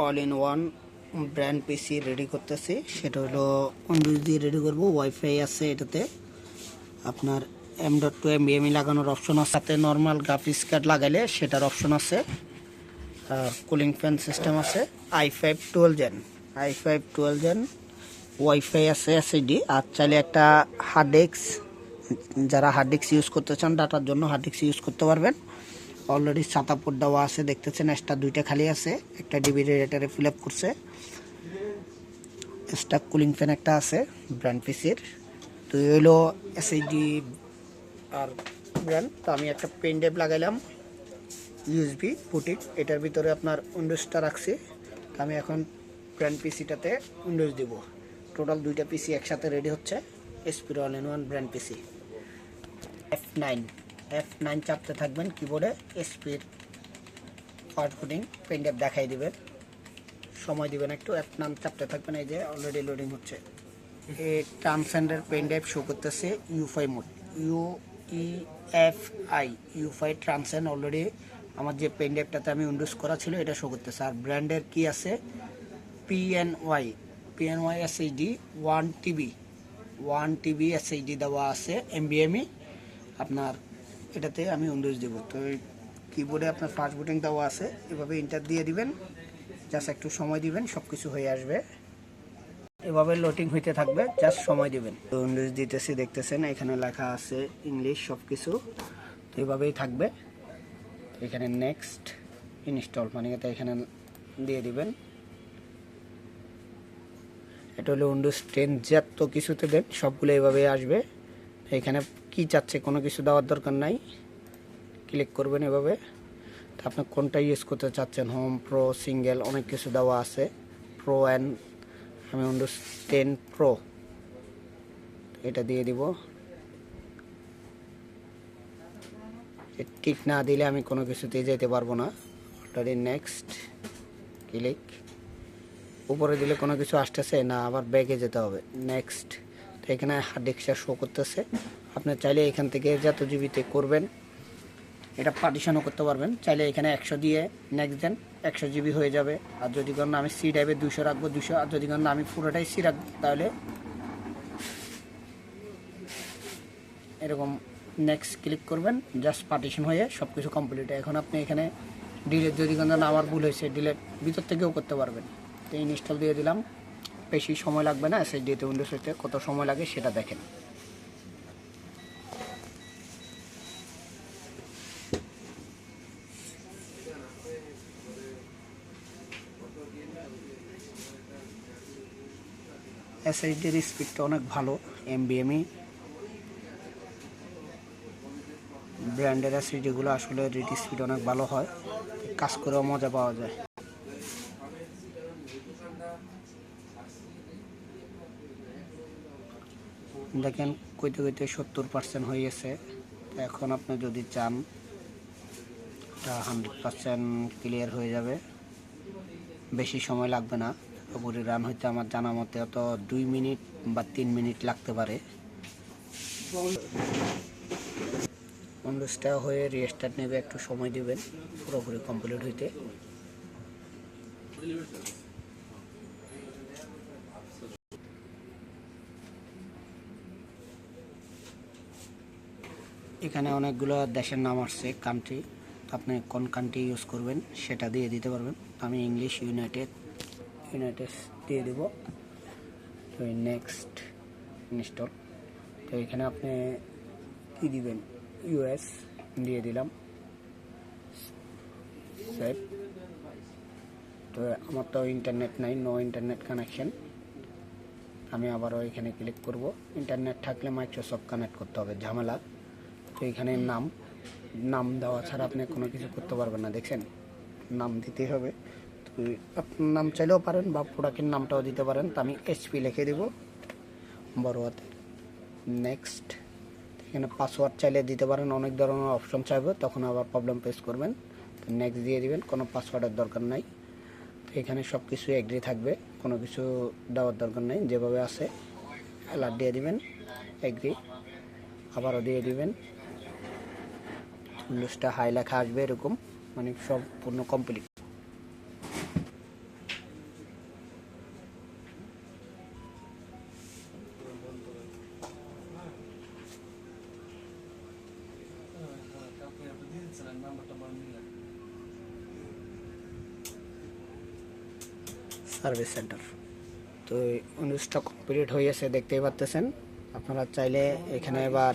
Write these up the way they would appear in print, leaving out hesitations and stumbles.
All in one brand PC ready করতেছি, সেটা হলো উইন্ডোজ দিয়ে রেডি করবো। ওয়াইফাই আছে এটাতে, আপনার M.2 NVMe লাগানোর অপশন আছে, সাথে নর্মাল গ্রাফিক্স কার্ড লাগাইলে সেটার অপশন আছে, কুলিং ফ্যান সিস্টেম আছে, i5 12 Gen ওয়াইফাই আছে, এসএসডি, আর চাইলে একটা হার্ড ডিস্ক, যারা হার্ড ডিস্ক ইউজ করতে চান ডাটার জন্য হার্ড ডিস্ক ইউজ করতে পারবেন। অলরেডি 7 পোর্ট দেওয়া আছে, দেখতেছেন এক্সট্রা 2টা খালি আছে, একটা ডিবি রেটারে ফিল আপ করছে। এক্সট্রা কুলিং ফ্যান একটা আছে ব্র্যান্ড পিসির। তো এই হলো এসএসডি আর ব্র্যান্ড। তো আমি একটা পেন ড্রাইভ লাগাইলাম ইউএসবি বুটিক, এটার ভিতরে আপনার উইন্ডোজটা রাখছি। তো আমি এখন ব্র্যান্ড পিসিটাতে উইন্ডোজ দিব। টোটাল 2টা পিসি একসাথে রেডি হচ্ছে। SP all in one brand PC. F9 চাপতে থাকবেন কিবোর্ডে, এসপির ফাস্ট বুটিং পেন ড্রাইভ দেখাই দিবেন, সময় দিবেন একটু। F9 চাপতে থাকবেন, এই যে অলরেডি লোডিং হচ্ছে। এই ট্রান্সেন্ডের পেন ড্রাইভ শো করতেছে ইউ5 মোড, ইউ5 ট্রান্সেন্ড। অলরেডি আমার যে পেন ড্রাইভটাতে আমি উইন্ডোজ করা ছিল এটা শো করতেছে। আর ব্র্যান্ডের কি আছে, পিএনওয়াই এসএসডি 1 TB এসএসডি দেওয়া আছে NVMe। আপনার এটাতে আমি উইন্ডোজ দেবো। তো কিবোর্ডে আপনার ফাস্ট বুটিং দেওয়া আছে, এভাবে ইন্টার দিয়ে দিবেন, জাস্ট একটু সময় দিবেন, সব কিছু হয়ে আসবে। এভাবে লোডিং হইতে থাকবে, জাস্ট সময় দিবেন। তো উইন্ডোজ দিতেছি, দেখতেছেন এখানে লেখা আছে ইংলিশ সব কিছু। তো এভাবেই থাকবে। এখানে নেক্সট ইনস্টল মানে এটা এখানে দিয়ে দিবেন। এটা হলো উইন্ডোজ 10, যত কিছুতে দেন সবগুলো এভাবেই আসবে। এখানে কি চাচ্ছে কোনো কিছু দেওয়ার দরকার নাই, ক্লিক করবেন এভাবে। তো আপনি কোনটা ইউজ করতে চাচ্ছেন, হোম, প্রো, সিঙ্গেল, অনেক কিছু দেওয়া আছে। প্রো অ্যান্ড আমি উইন্ডোজ 10 প্রো এটা দিয়ে দিব। টিক না দিলে আমি কোনো কিছুতেই যেতে পারবো না। Already next click. উপরে দিলে কোনো কিছু আসতেছে না, আবার ব্যাগে যেতে হবে, নেক্সট। তো এখানে হার্ড ডিস্কটা শো করতেছে। আপনি চাইলে এখান থেকে যত জিবিতে করবেন এটা পার্টিশনও করতে পারবেন। চাইলে এখানে 100 দিয়ে নেক্সট দেন, 100 জিবি হয়ে যাবে। আর যদি কোনো আমি সি ড্রাইভে 200 রাখবো 200, আর যদি কোনো আমি পুরোটাই সি রাখবো তাহলে এরকম নেক্সট ক্লিক করবেন, জাস্ট পার্টিশন হয়ে সব কিছু কমপ্লিট। এখন আপনি এখানে ডিলেট, যদি কোনো আমার ভুল হয়েছে ডিলেট ভিতর থেকেও করতে পারবেন। তো ইনস্টল দিয়ে দিলাম, বেশি সময় লাগবে না। এসএসডিতে উইন্ডোজ হতে কত সময় লাগে সেটা দেখেন। এসএসডির স্পিডটা অনেক ভালো, NVMe ব্র্যান্ডের এসএসডিগুলো আসলে রিড স্পিড অনেক ভালো হয়, কাজ করেও মজা পাওয়া যায়। দেখেন কইতে কইতে 70% হয়ে গেছে। এখন আপনি যদি চান এটা 100% ক্লিয়ার হয়ে যাবে, বেশি সময় লাগবে না। পুরো রান হইতে আমার জানা মতে অত 2 মিনিট বা 3 মিনিট লাগতে পারে। উইন্ডোজটা হয়ে রিস্টার্ট নেবে, একটু সময় দিবেন পুরোপুরি কমপ্লিট হইতে। এখানে অনেকগুলো দেশের নাম আসছে, কান্ট্রি। আপনি কোন কান্ট্রি ইউজ করবেন সেটা দিয়ে দিতে পারবেন। আমি ইংলিশ, ইউনাইটেড দিয়ে দেব। তো নেক্সট ইনস্টল। তো এখানে আপনি কি দিবেন, US দিয়ে দিলাম, সেভ। তো আমার তো ইন্টারনেট নাই, নো ইন্টারনেট কানেকশন। আমি আবারও এখানে ক্লিক করব। ইন্টারনেট থাকলে মাইক্রোসফট কানেক্ট করতে হবে, ঝামেলা। তো এখানে নাম দেওয়া ছাড়া আপনি কোনো কিছু করতে পারবেন না, দেখছেন নাম দিতেই হবে। তো আপনার নাম চাইলেও পারেন বা প্রোডাক্টের নামটাও দিতে পারেন। তো আমি HP লিখে দেব বড় হাতে, নেক্সট। এখানে পাসওয়ার্ড চাইলে দিতে পারেন, অনেক ধরনের অপশন চাইবে, তখন আবার প্রবলেম ফেস করবেন। তো নেক্সট দিয়ে দিবেন, কোনো পাসওয়ার্ডের দরকার নাই। তো এখানে সব কিছু এগ্রি থাকবে, কোনো কিছু দেওয়ার দরকার নেই, যেভাবে আছে অ্যালার্ট দিয়ে দিবেন, এগ্রি, আবারও দিয়ে দিবেন। উইন্ডোজটা হাই লেখা আসবে এরকম, মানে সম্পূর্ণ কমপ্লিট। Service centre. তো উইন্ডোজটা কমপ্লিট হয়েছে দেখতেই পাচ্ছেন। আপনারা চাইলে এখানে এবার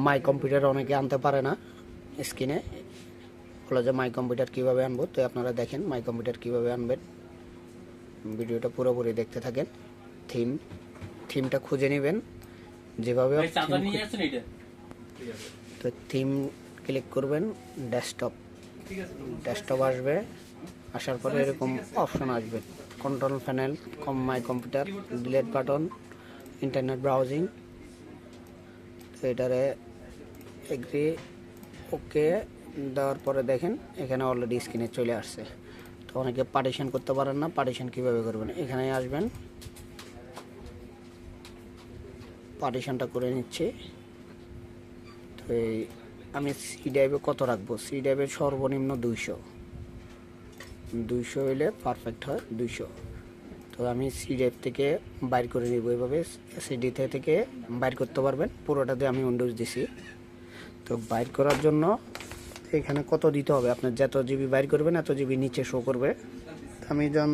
মাই কম্পিউটার অনেকে আনতে পারে না, স্ক্রিনে বলে যে মাই কম্পিউটার কীভাবে আনবো। তো আপনারা দেখেন মাই কম্পিউটার কীভাবে আনবেন, ভিডিওটা পুরোপুরি দেখতে থাকেন। থিমটা খুঁজে নেবেন যেভাবে। তো থিম ক্লিক করবেন, ডেস্কটপ আসবে, আসার পরে এরকম অপশন আসবে, control panel, my computer, delete button, internet browsing. তো এটারে এগ্রি ওকে দেওয়ার পরে দেখেন এখানে অলরেডি স্ক্রিনে চলে আসছে। তো অনেকে পার্টিশন করতে পারেন না, পার্টিশন কিভাবে করবেন, এখানে আসবেন, পার্টিশনটা করে নিচ্ছি। তো আমি সি ড্রাইভে কত রাখবো, সি ড্রাইভে সর্বনিম্ন 200 হইলে পারফেক্ট হয়, 200। তো আমি সি ড্রাইভ থেকে বাইর করে নিব, এইভাবে এসএসডি থেকে বাইর করতে পারবেন। পুরোটাতে আমি উইন্ডোজ দিছি। তো বাইর করার জন্য এখানে কত দিতে হবে, আপনার যত জিবি বাইর করবেন এত জিবি নিচে শো করবে। আমি যখন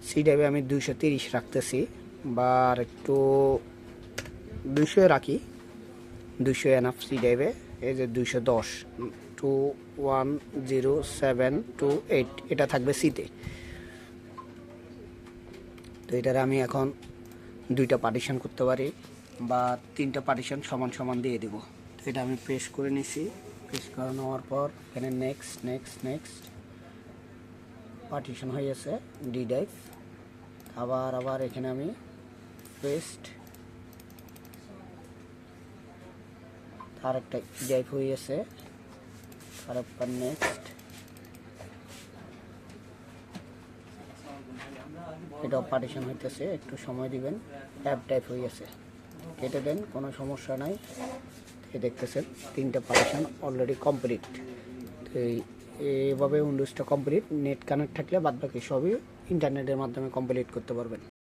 সি ড্রাইভে আমি 230 রাখতেছি, বা আর একটু 200 রাখি, 200 এনাফ সি ড্রাইভে। এই যে 210 21078 এটা থাকবে সিতে। তো এটার আমি এখন 2টা পার্টিশন করতে পারি বা 3টা পার্টিশন সমান সমান দিয়ে দেব। তো এটা আমি প্রেস করে নিছি, প্রেস করে নেওয়ার পর এখানে নেক্সট পার্টিশন হয়ে গেছে ডি ড্রাইভ। আবার এখানে আমি পেস্ট, আর একটা ড্রাইভ হয়ে গেছে, আর একটা নেক্সট, এটাও পার্টিশন হইতেছে, একটু সময় দিবেন। অ্যাপ টাইপ হয়ে গেছে, কেটে দেন, কোনো সমস্যা নাই। এই দেখতেছেন 3টা পার্টিশন অলরেডি কমপ্লিট। তো এইভাবে উইন্ডোজটা কমপ্লিট। নেট কানেক্ট থাকলে বাদবাকি সবই ইন্টারনেটের মাধ্যমে কমপ্লিট করতে পারবেন।